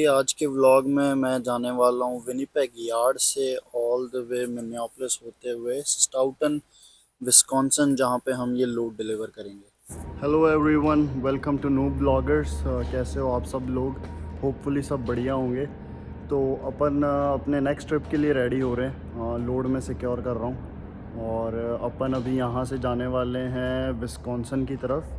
आज के व्लॉग में मैं जाने वाला हूँ विनिपेग यार्ड से ऑल द वे मिनियापोलिस होते हुए स्टाउटन विस्कॉन्सिन, जहाँ पे हम ये लोड डिलीवर करेंगे। Hello everyone, welcome to Noob Bloggers. कैसे हो आप सब लोग? होपफुली सब बढ़िया होंगे। तो अपन अपने नेक्स्ट ट्रिप के लिए रेडी हो रहे हैं। लोड में सिक्योर कर रहा हूँ और अपन अभी यहाँ से जाने वाले हैं विस्कॉन्सिन की तरफ।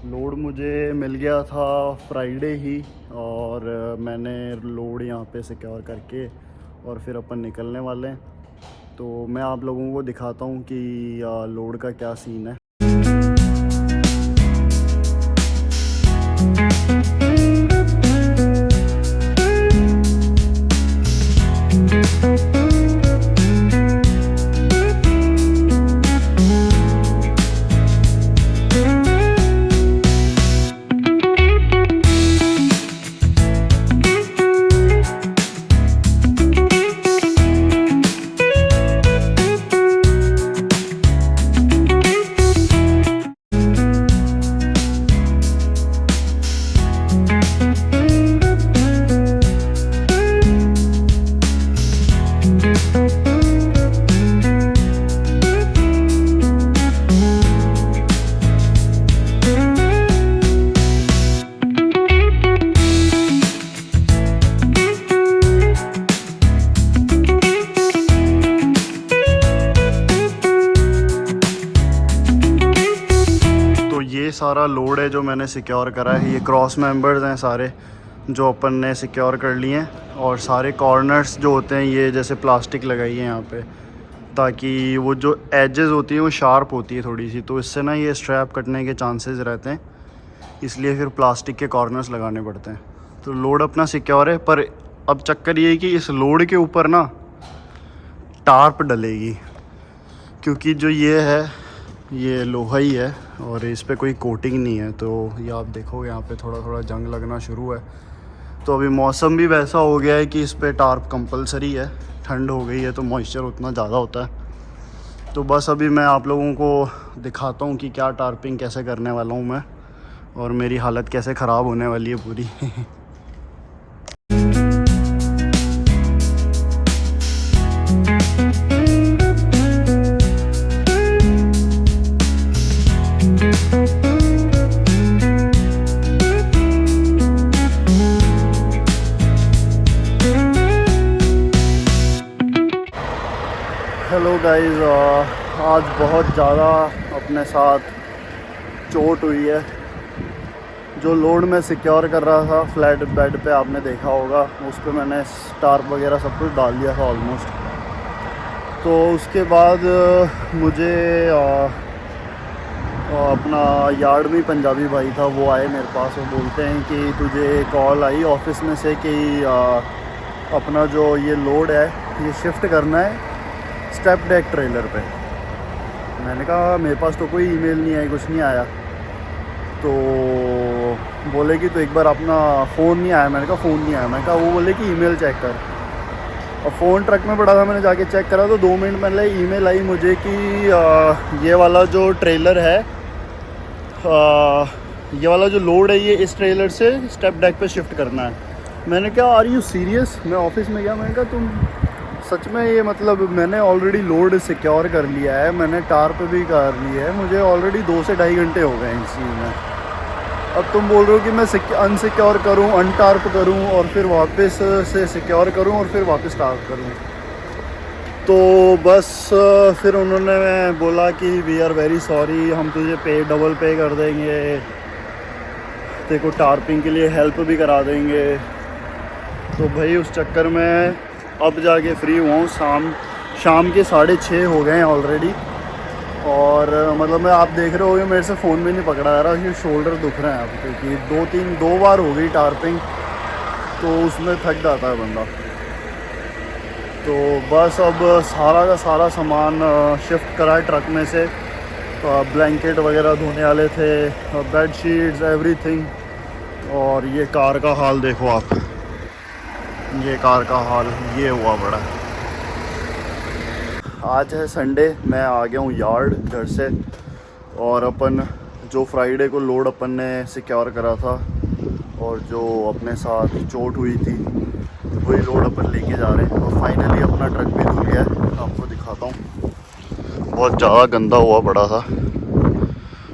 लोड मुझे मिल गया था फ्राइडे ही और मैंने लोड यहाँ पे सिक्योर करके और फिर अपन निकलने वाले हैं। तो मैं आप लोगों को दिखाता हूँ कि लोड का क्या सीन है। ये सारा लोड है जो मैंने सिक्योर करा है। ये क्रॉस मेंबर्स हैं सारे जो अपन ने सिक्योर कर लिए हैं, और सारे कॉर्नर्स जो होते हैं ये जैसे प्लास्टिक लगाई है यहाँ पे, ताकि वो जो एजेस होती हैं वो शार्प होती है थोड़ी सी, तो इससे ना ये स्ट्रैप कटने के चांसेस रहते हैं, इसलिए फिर प्लास्टिक के कॉर्नर्स लगाने पड़ते हैं। तो लोड अपना सिक्योर है, पर अब चक्कर ये है कि इस लोड के ऊपर ना टार्प डलेगी, क्योंकि जो ये है ये लोहा ही है और इस पे कोई कोटिंग नहीं है। तो ये आप देखोगे यहाँ पे थोड़ा थोड़ा जंग लगना शुरू है। तो अभी मौसम भी वैसा हो गया है कि इस पे टार्प कंपलसरी है। ठंड हो गई है तो मॉइस्चर उतना ज़्यादा होता है। तो बस अभी मैं आप लोगों को दिखाता हूँ कि क्या टार्पिंग कैसे करने वाला हूँ मैं, और मेरी हालत कैसे ख़राब होने वाली है पूरी। हेलो गाइस, आज बहुत ज़्यादा अपने साथ चोट हुई है। जो लोड में सिक्योर कर रहा था फ्लैट बेड पे, आपने देखा होगा, उस पर मैंने टार्प वगैरह सब कुछ डाल दिया था ऑलमोस्ट। तो उसके बाद मुझे अपना यार्ड में पंजाबी भाई था, वो आए मेरे पास और बोलते हैं कि तुझे कॉल आई ऑफिस में से कि अपना जो ये लोड है ये शिफ्ट करना है स्टेप डेक ट्रेलर पे। मैंने कहा मेरे पास तो कोई ईमेल नहीं आई, कुछ नहीं आया। तो बोले कि तो एक बार अपना फ़ोन नहीं आया। मैंने कहा फ़ोन नहीं आया। मैंने कहा, वो बोले कि ईमेल चेक कर। और फ़ोन ट्रक में पड़ा था, मैंने जाके चेक करा तो 2 मिनट पहले ईमेल आई मुझे कि ये वाला जो ट्रेलर है, ये वाला जो लोड है ये इस ट्रेलर से स्टेप डेक पे शिफ्ट करना है। मैंने कहा आर यू सीरियस? मैं ऑफिस में गया, मैंने कहा तुम सच में ये, मतलब मैंने ऑलरेडी लोड सिक्योर कर लिया है, मैंने टार्प भी कर ली है, मुझे ऑलरेडी 2 से 2.5 घंटे हो गए इस चीज़ में। अब तुम बोल रहे हो कि मैं अनसिक्योर करूं, अनटार्प करूं और फिर वापस से सिक्योर करूं और फिर वापस टार्प करूं। तो बस फिर उन्होंने बोला कि वी आर वेरी सॉरी, हम तुझे डबल पे कर देंगे, तेरे को टार्पिंग के लिए हेल्प भी करा देंगे। तो भाई उस चक्कर में अब जाके फ्री हुआ हूँ। शाम के 6:30 हो गए हैं ऑलरेडी, और मतलब मैं, आप देख रहे हो मेरे से फ़ोन भी नहीं पकड़ा जा रहा, क्योंकि शोल्डर दुख रहे हैं अब, क्योंकि 2 बार हो गई टार्पिंग, तो उसमें थक जाता है बंदा। तो बस अब सारा का सारा सामान शिफ्ट करा है ट्रक में से। तो ब्लैंकेट वगैरह धोने वाले थे, बेड शीट्स, एवरीथिंग। और ये कार का हाल देखो आप, ये कार का हाल ये हुआ बड़ा। आज है संडे, मैं आ गया हूँ यार्ड घर से, और अपन जो फ्राइडे को लोड अपन ने सिक्योर करा था और जो अपने साथ चोट हुई थी वही लोड अपन लेके जा रहे हैं। और फाइनली अपना ट्रक भी धुल गया है, आपको दिखाता हूँ। बहुत ज़्यादा गंदा हुआ पड़ा था,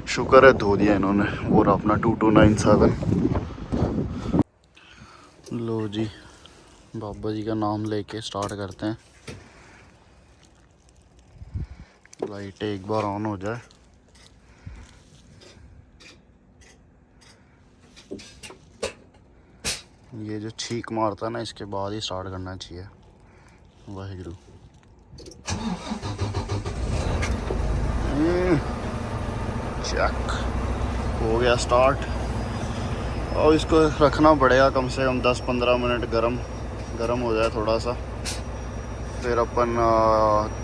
शुक्र है धो दिया इन्होंने। और अपना 2297। लो जी, बाबा जी का नाम लेके स्टार्ट करते हैं। लाइट एक बार ऑन हो जाए। ये जो छींक मारता है ना, इसके बाद ही स्टार्ट करना चाहिए। वाहिगुरु। चेक हो गया स्टार्ट। और इसको रखना पड़ेगा कम से कम 10-15 मिनट गरम हो जाए थोड़ा सा। फिर अपन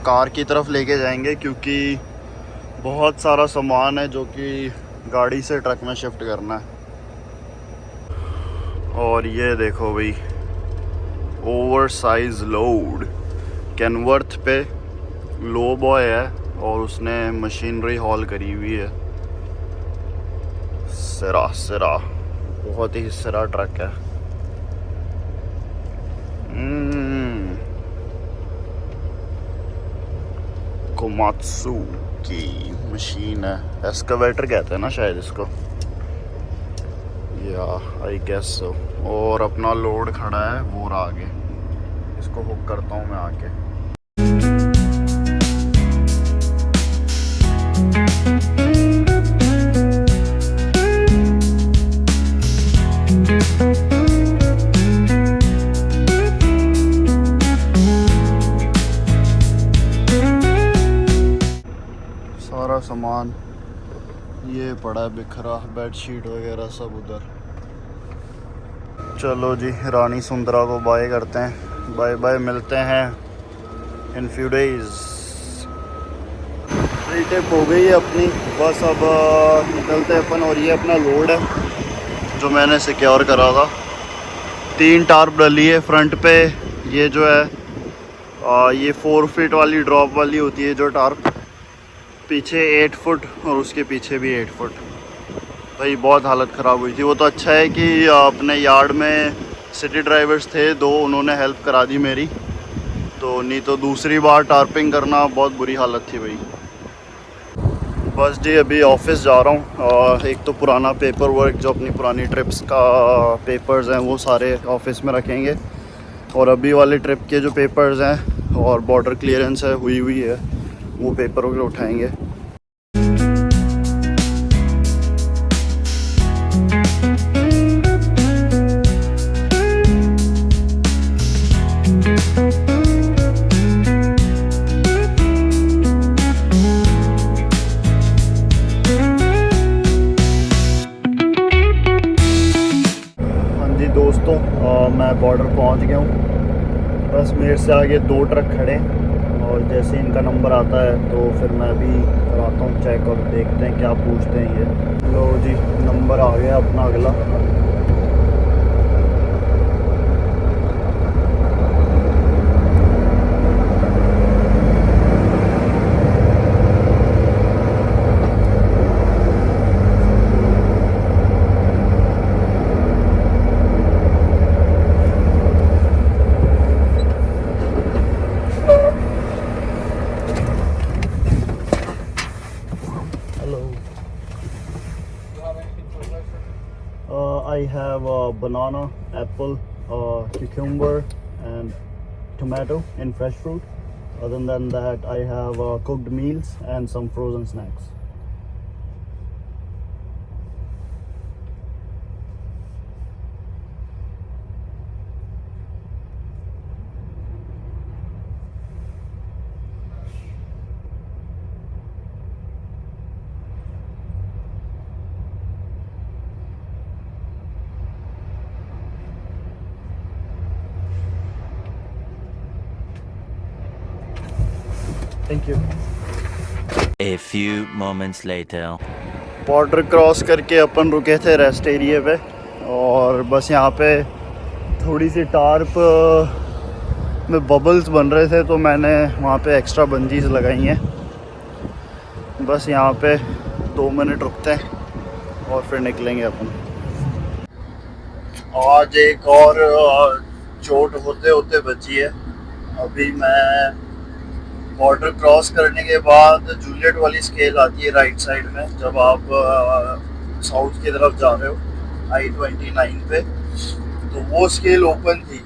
कार की तरफ लेके जाएंगे, क्योंकि बहुत सारा सामान है जो कि गाड़ी से ट्रक में शिफ्ट करना है। और ये देखो भाई, ओवर साइज लोड। कैनवर्थ पे लो बॉय है और उसने मशीनरी हॉल करी हुई है। सिरा बहुत ही सिरा ट्रक है। कोमात्सु की मशीन है, एस्कावेटर कहते हैं ना शायद इसको, या आई गेस सो। और अपना लोड खड़ा है वो रहा आगे, इसको हुक करता हूँ मैं आके। सारा सामान ये पड़ा है बिखरा, बेडशीट वगैरह सब उधर। चलो जी, रानी सुंदरा को बाय करते हैं। बाय बाय, मिलते हैं इन फ्यू डेज। टिप हो गई है अपनी, बस अब निकलते हैं अपन। और ये अपना लोड है जो मैंने सिक्योर करा था। 3 टार्प डली है फ्रंट पे। ये जो है ये 4 फीट वाली ड्रॉप वाली होती है जो टार्प, पीछे 8 फुट और उसके पीछे भी 8 फुट। भाई बहुत हालत ख़राब हुई थी। वो तो अच्छा है कि अपने यार्ड में सिटी ड्राइवर्स थे 2, उन्होंने हेल्प करा दी मेरी। तो नहीं तो दूसरी बार टार्पिंग करना बहुत बुरी हालत थी भाई। बस जी, अभी ऑफिस जा रहा हूँ। और एक तो पुराना पेपर वर्क जो अपनी पुरानी ट्रिप्स का पेपर्स हैं वो सारे ऑफिस में रखेंगे। और अभी वाले ट्रिप के जो पेपर्स हैं और बॉर्डर क्लियरेंस है हुई है, वो पेपर वगैरह उठाएंगे। हाँ जी दोस्तों, मैं बॉर्डर पहुंच गया हूँ। बस मेरे से आगे 2 ट्रक खड़े हैं और जैसे इनका नंबर आता है तो फिर मैं भी कराता हूँ चेक और देखते हैं क्या पूछते हैं ये। लो जी, नंबर आ गया अपना अगला। I have banana, apple, cucumber and tomato in fresh fruit. Other than that, I have cooked meals and some frozen snacks. Thank you. A few moments later. Border cross करके अपन रुके थे रेस्ट एरिया पे, और बस यहाँ पे थोड़ी सी tarp में बबल्स बन रहे थे तो मैंने वहाँ पे एक्स्ट्रा बंजीज लगाई हैं। बस यहाँ पे 2 मिनट रुकते हैं और फिर निकलेंगे अपन। आज एक और चोट होते होते बची है। अभी मैं बॉर्डर क्रॉस करने के बाद जूलियट वाली स्केल आती है राइट साइड में, जब आप साउथ की तरफ जा रहे हो I-29 पे, तो वो स्केल ओपन थी।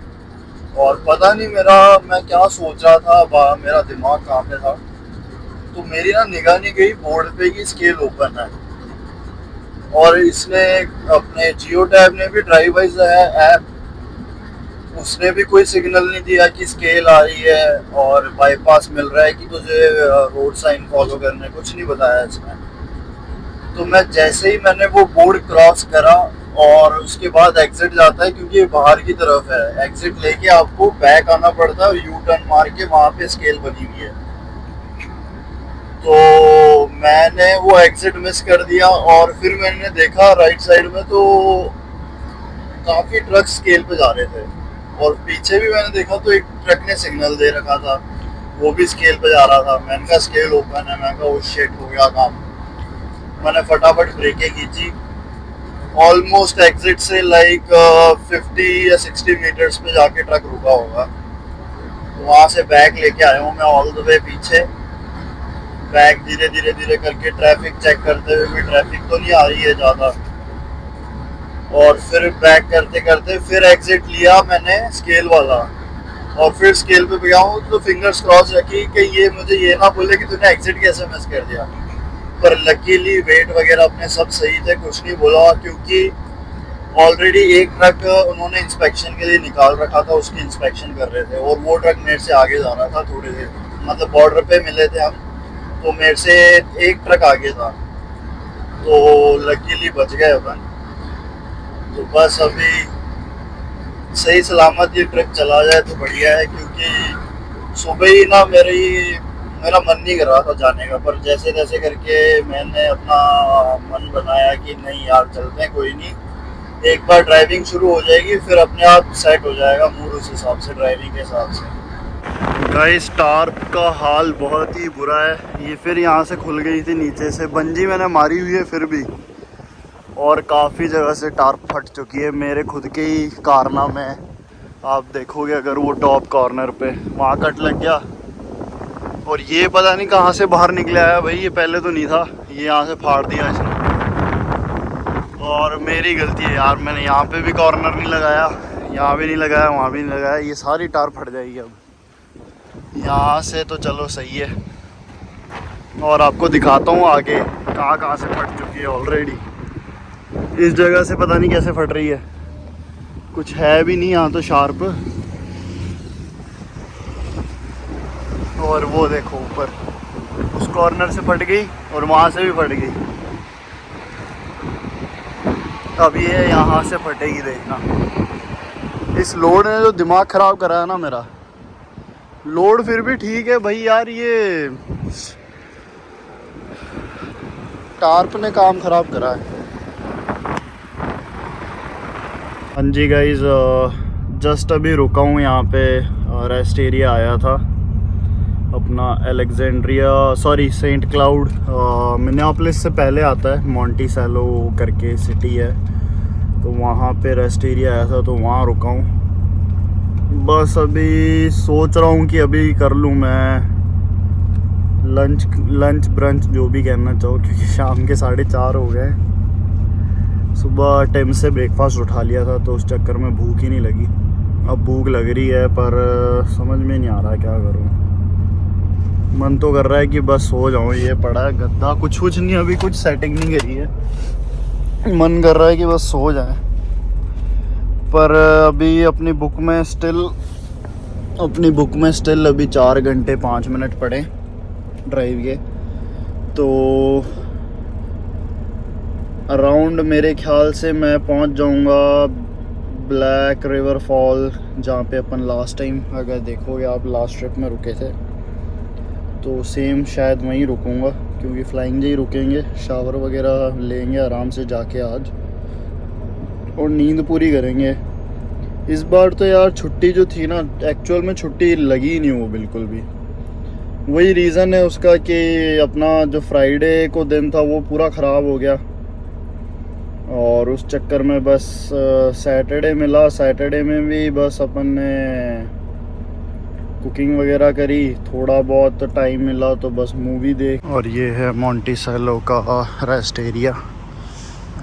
और पता नहीं मैं क्या सोच रहा था, मेरा दिमाग कहाँ पे था, तो मेरी ना निगाह नहीं गई बोर्ड पे कि स्केल ओपन है। और इसने अपने जियो टैब ने भी ड्राइव वाइज ऐप, उसने भी कोई सिग्नल नहीं दिया कि स्केल आ रही है और बाईपास मिल रहा है कि तुझे रोड साइन फॉलो करने, कुछ नहीं बताया इसने। तो मैं जैसे ही मैंने वो बोर्ड क्रॉस करा और उसके बाद एग्जिट जाता है, क्योंकि ये बाहर की तरफ है, एग्जिट लेके आपको बैक आना पड़ता है और यू टर्न मार के वहाँ पे स्केल बनी हुई है। तो मैंने वो एग्जिट मिस कर दिया और फिर मैंने देखा राइट साइड में तो काफ़ी ट्रक स्केल पे जा रहे थे, और पीछे भी मैंने देखा तो एक ट्रक ने सिग्नल दे रखा था, वो भी स्केल पे जा रहा था। मैंने कहा स्केल ओपन है, मैंने कहा वो शिट हो गया काम। मैंने फटाफट ब्रेकें खींची, ऑलमोस्ट एग्जिट से लाइक 50 या 60 मीटर्स पे जाके ट्रक रुका होगा। वहाँ से बैग लेके आया हूँ मैं ऑल द वे पीछे। बैग धीरे धीरे करके ट्रैफिक चेक करते हुए भी ट्रैफिक तो नहीं आ रही है ज़्यादा, और फिर बैक करते करते फिर एग्जिट लिया मैंने स्केल वाला, और फिर स्केल पे गया हूँ। तो फिंगर्स क्रॉस रखी कि ये मुझे ये ना बोले कि तूने एग्जिट कैसे मिस कर दिया। पर लकीली वेट वगैरह अपने सब सही थे, कुछ नहीं बोला, क्योंकि ऑलरेडी एक ट्रक उन्होंने इंस्पेक्शन के लिए निकाल रखा था, उसकी इंस्पेक्शन कर रहे थे, और वो ट्रक मेरे से आगे जा रहा था थोड़ी देर, मतलब बॉर्डर पे मिले थे हम, तो मेरे से एक ट्रक आगे था, तो लकीली बच गए अपन। तो बस अभी सही सलामत ये ट्रिप चला जाए तो बढ़िया है, क्योंकि सुबह ही ना मेरा मन नहीं कर रहा था जाने का, पर जैसे जैसे करके मैंने अपना मन बनाया कि नहीं यार चलते हैं, कोई नहीं, एक बार ड्राइविंग शुरू हो जाएगी फिर अपने आप सेट हो जाएगा मूड उस हिसाब से, ड्राइविंग के हिसाब से। गाइस टार्प का हाल बहुत ही बुरा है, ये फिर यहाँ से खुल गई थी नीचे से, बंजी मैंने मारी हुई है फिर भी, और काफ़ी जगह से टार्प फट चुकी है। मेरे खुद के ही कारनामे आप देखोगे, अगर वो टॉप कॉर्नर पे वहाँ कट लग गया, और ये पता नहीं कहाँ से बाहर निकले आया भाई, ये पहले तो नहीं था, ये यहाँ से फाड़ दिया इसने, और मेरी गलती है यार, मैंने यहाँ पे भी कॉर्नर नहीं लगाया, यहाँ भी नहीं लगाया, वहाँ भी नहीं लगाया, ये सारी टार्प फट जाएगी अब। यहाँ से तो चलो सही है, और आपको दिखाता हूँ आगे कहाँ कहाँ से फट चुकी है ऑलरेडी। इस जगह से पता नहीं कैसे फट रही है, कुछ है भी नहीं यहाँ तो शार्प, और वो देखो ऊपर उस कॉर्नर से फट गई और वहाँ से भी फट गई, अब ये यहाँ से फटेगी देखना। इस लोड ने जो दिमाग ख़राब करा है ना मेरा, लोड फिर भी ठीक है भाई यार, ये टार्प ने काम ख़राब करा है। हाँ जी गाइज, जस्ट अभी रुका हूँ यहाँ पे, रेस्ट एरिया आया था अपना, सेंट क्लाउड, मिनियापोलिस से पहले आता है, मॉन्टिसेलो करके सिटी है, तो वहाँ पे रेस्ट एरिया आया था, तो वहाँ रुका हूँ। बस अभी सोच रहा हूँ कि अभी कर लूँ मैं लंच ब्रंच जो भी कहना चाहो, क्योंकि शाम के 4:30 हो गए। सुबह टाइम से ब्रेकफास्ट उठा लिया था, तो उस चक्कर में भूख ही नहीं लगी। अब भूख लग रही है, पर समझ में नहीं आ रहा क्या करूँ। मन तो कर रहा है कि बस सो जाऊँ, ये पड़ा है गद्दा, कुछ नहीं, अभी कुछ सेटिंग नहीं करी है, मन कर रहा है कि बस सो जाए। पर अभी अपनी बुक में स्टिल अभी 4 घंटे 5 मिनट पड़े ड्राइव के, तो अराउंड मेरे ख्याल से मैं पहुंच जाऊंगा ब्लैक रिवर फॉल, जहाँ पे अपन लास्ट टाइम, अगर देखोगे आप लास्ट ट्रिप में रुके थे, तो सेम शायद वहीं रुकूंगा, क्योंकि फ्लाइंग जे ही रुकेंगे, शावर वगैरह लेंगे आराम से जाके आज, और नींद पूरी करेंगे। इस बार तो यार छुट्टी जो थी ना, एक्चुअल में छुट्टी लगी ही नहीं वो बिल्कुल भी। वही रीज़न है उसका कि अपना जो फ्राइडे को दिन था वो पूरा ख़राब हो गया, और उस चक्कर में बस सैटरडे मिला, सैटरडे में भी बस अपन ने कुकिंग वगैरह करी, थोड़ा बहुत टाइम मिला तो बस मूवी देख। और ये है मोंटिसेलो का rest area,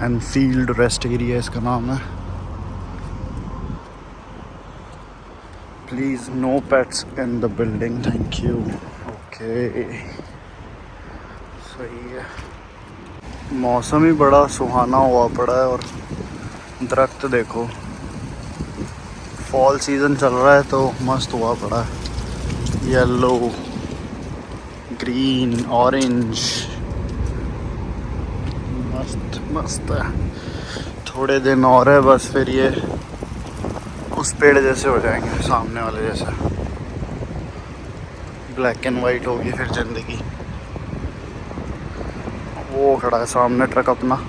Enfield rest area इसका नाम है। Please no pets in the building, thank you. Okay, सही है। मौसम ही बड़ा सुहाना हुआ पड़ा है और दरख्त देखो, फॉल सीज़न चल रहा है तो मस्त हुआ पड़ा है। येलो, ग्रीन, ऑरेंज, मस्त मस्त है। थोड़े दिन और है बस, फिर ये उस पेड़ जैसे हो जाएंगे, सामने वाले जैसा, ब्लैक एंड वाइट होगी फिर ज़िंदगी। वो खड़ा है सामने ट्रक अपना।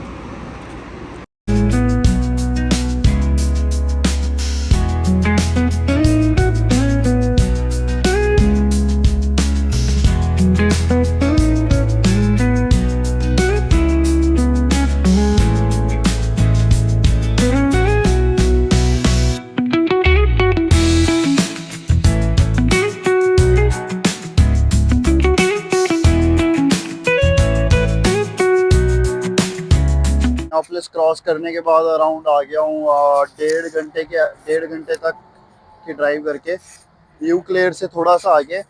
प्लस क्रॉस करने के बाद अराउंड आ गया हूँ 1.5 घंटे तक की ड्राइव करके, यू क्लियर से थोड़ा सा आगे।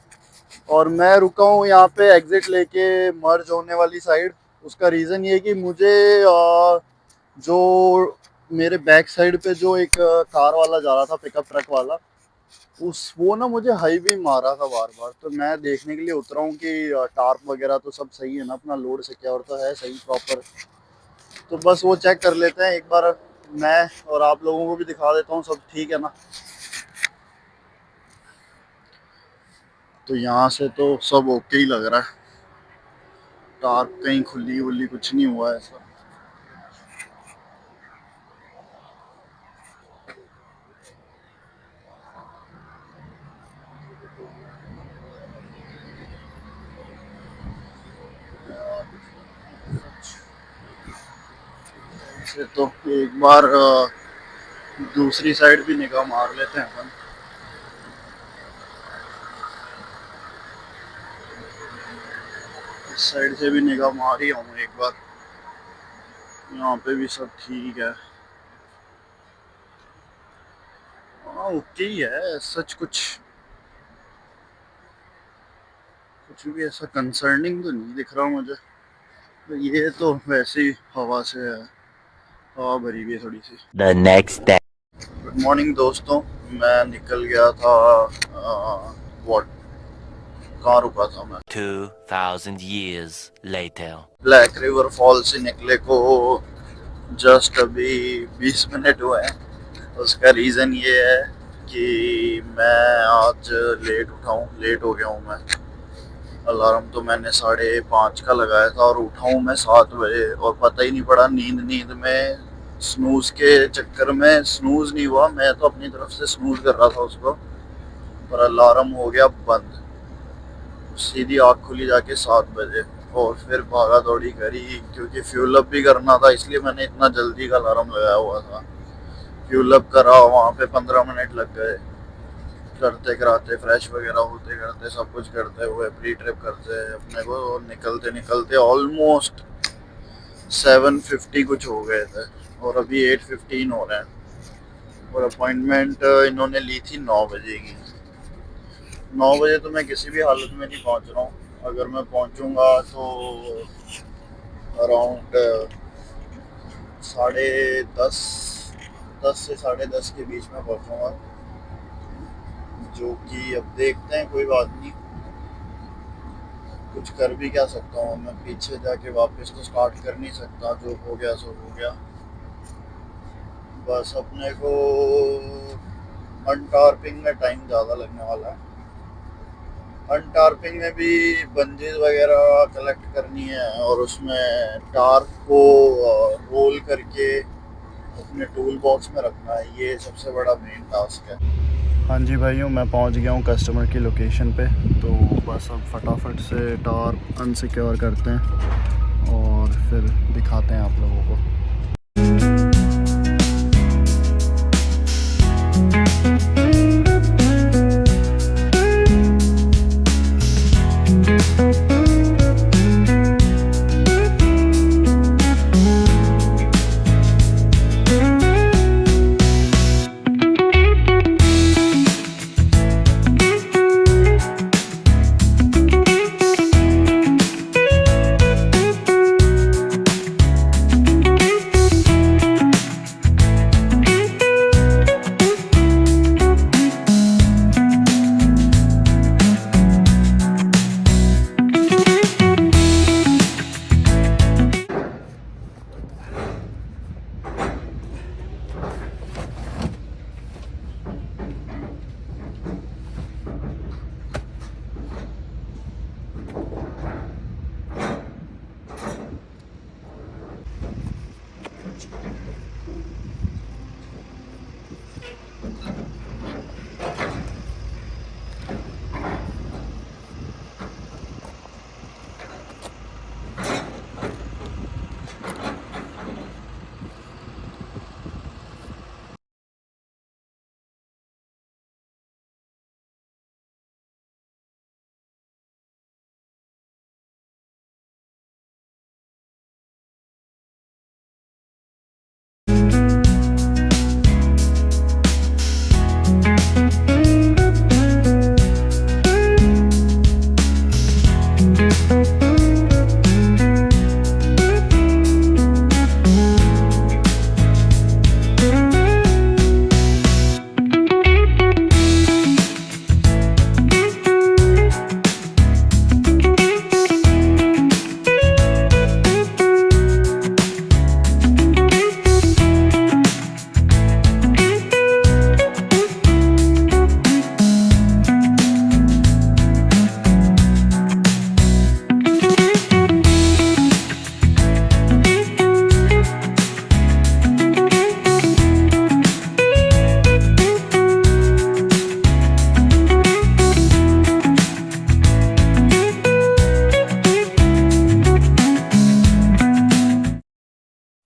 और मैं रुका हूँ यहाँ पे एग्जिट लेके मर्ज होने वाली साइड। उसका रीज़न ये कि मुझे जो मेरे बैक साइड पे जो एक कार वाला जा रहा था, पिकअप ट्रक वाला, वो ना मुझे हाईवे मारा था बार बार। तो मैं देखने के लिए उतरा हूँ कि टार्प वगैरह तो सब सही है ना, अपना लोड सिक्योर तो है सही प्रॉपर। तो बस वो चेक कर लेते हैं एक बार, मैं और आप लोगों को भी दिखा देता हूँ सब ठीक है ना। तो यहाँ से तो सब ओके ही लग रहा है, टार्प कहीं खुली वुली कुछ नहीं हुआ है ऐसा। से तो एक बार दूसरी साइड भी निगाह मार लेते हैं अपन। इस साइड से भी निगाह मार ही हूँ एक बार, यहाँ पे भी सब ठीक है। हाँ ओके ही है, सच कुछ भी ऐसा कंसर्निंग तो नहीं दिख रहा मुझे। तो ये तो वैसे ही हवा से है, हवा भरी हुई है थोड़ी सी। The next day. Good morning दोस्तों, मैं निकल गया था वॉट, कहाँ रुका था मैं, 2000 years later. Black river fall से निकले को जस्ट अभी 20 मिनट हुए हैं। उसका रीज़न ये है कि मैं आज लेट उठा हूँ, लेट हो गया हूँ मैं। अलार्म तो मैंने 5:30 का लगाया था और उठा हूँ मैं 7 बजे, और पता ही नहीं पड़ा, नींद में स्नूज के चक्कर में स्नूज नहीं हुआ, मैं तो अपनी तरफ से स्नूज कर रहा था उसको, पर अलार्म हो गया बंद। सीधी आँख खुली जाके 7 बजे, और फिर भागा दौड़ी करी क्योंकि फ्यूल अप भी करना था, इसलिए मैंने इतना जल्दी का अलार्म लगाया हुआ था। फ्यूल अप करा, वहाँ पे 15 मिनट लग गए करते कराते, फ्रेश वगैरह होते करते, सब कुछ करते हुए, प्री ट्रिप करते अपने को निकलते ऑलमोस्ट 7:50 कुछ हो गए थे, और अभी 8:15 हो रहे हैं। और अपॉइंटमेंट इन्होंने ली थी 9 बजे की। 9 बजे तो मैं किसी भी हालत में नहीं पहुंच रहा हूँ। अगर मैं पहुंचूंगा तो अराउंड 10:30 से 10:30 के बीच में पहुंचूंगा, जो कि अब देखते हैं, कोई बात नहीं, कुछ कर भी क्या सकता हूँ मैं, पीछे जाके वापस तो स्टार्ट कर नहीं सकता, जो हो गया सो हो गया। बस अपने को अनटार्पिंग में टाइम ज़्यादा लगने वाला है। अनटार्पिंग में भी बंजेस वगैरह कलेक्ट करनी है, और उसमें टार्प को रोल करके अपने टूल बॉक्स में रखना है, ये सबसे बड़ा मेन टास्क है। हाँ जी भाइयों, मैं पहुंच गया हूं कस्टमर की लोकेशन पे। तो बस अब फटाफट से टार्प अनसिक्योर करते हैं और फिर दिखाते हैं आप लोगों को।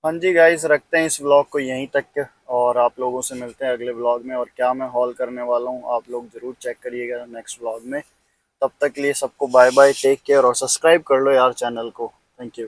हाँ जी गाइस, रखते हैं इस व्लॉग को यहीं तक और आप लोगों से मिलते हैं अगले व्लॉग में। और क्या मैं हॉल करने वाला हूँ आप लोग ज़रूर चेक करिएगा नेक्स्ट व्लॉग में। तब तक के लिए सबको बाय बाय, टेक केयर और सब्सक्राइब कर लो यार चैनल को। Thank you.